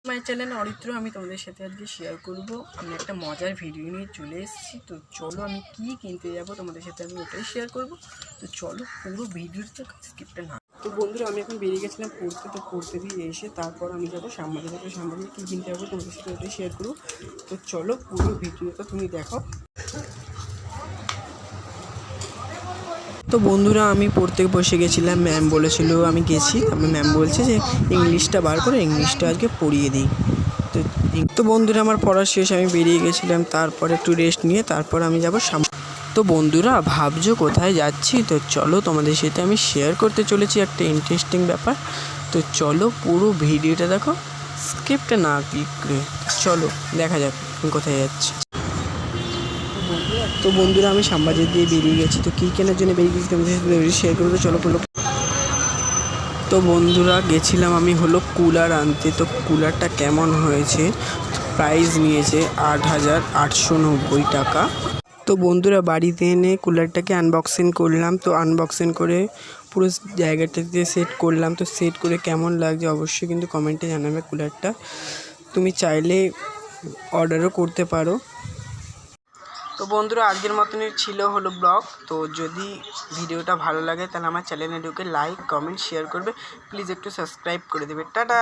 My channel Aritra. আমি তোমাদের সাথে আজকে শেয়ার করব, আমি একটা মজার ভিডিও নিয়ে চলে এসেছি। তো চলো আমি কি কিনতে যাব তোমাদের সাথে আমি ওটাই শেয়ার করব। তো চলো পুরো ভিডিওটা স্কিপটা না। তো বন্ধুরা আমি এখন বেরিয়ে গেছিলাম পড়তে, তো পড়তে দিয়ে এসে তারপর আমি যাবো শ্যামবাজার। তো শ্যামবাজারে কী কিনতে যাবো তোমাদের সাথে ওটাই শেয়ার করবো। তো চলো পুরো ভিডিওটা তুমি দেখো। তো বন্ধুরা আমি পড়তে বসে গেছিলাম, ম্যাম বলেছিল আমি গেছি, তারপর ম্যাম বলছে যে ইংলিশটা বার করে ইংলিশটা আজকে পড়িয়ে দিই। তো বন্ধুরা আমার পড়া শেষ, আমি বেরিয়ে গেছিলাম, তারপর একটু রেস্ট নিয়ে তারপর আমি যাব সামনে। তো বন্ধুরা ভাবছো কোথায় যাচ্ছি, তো চলো তোমাদের সাথে আমি শেয়ার করতে চলেছি একটা ইন্টারেস্টিং ব্যাপার। তো চলো পুরো ভিডিওটা দেখো, স্কিপটা না ক্লিক করে। চলো দেখা যাক আমি কোথায় যাচ্ছি। তো বন্ধুরা আমি শ্যামবাজার দিয়ে বেরিয়ে গেছি। তো কী কেনার জন্য বেরিয়ে গেছি তোমাদের সাথে শেয়ার করবো, চলো পুরো। তো বন্ধুরা গেছিলাম আমি হলো কুলার আনতে। তো কুলারটা কেমন হয়েছে, প্রাইস নিয়েছে 8,890 টাকা। তো বন্ধুরা বাড়িতে এনে কুলারটাকে আনবক্সিং করলাম। তো আনবক্সিং করে পুরো জায়গাটাতে সেট করলাম। তো সেট করে কেমন লাগছে অবশ্যই কিন্তু কমেন্টে জানাবে। কুলারটা তুমি চাইলে অর্ডারও করতে পারো। তো বন্ধুরা আজকের মতনই ছিল হলো ব্লগ। তো যদি ভিডিওটা ভালো লাগে তাহলে আমার চ্যানেলে ঢুকে লাইক কমেন্ট শেয়ার করবে, প্লিজ একটু সাবস্ক্রাইব করে দেবে। টাটা।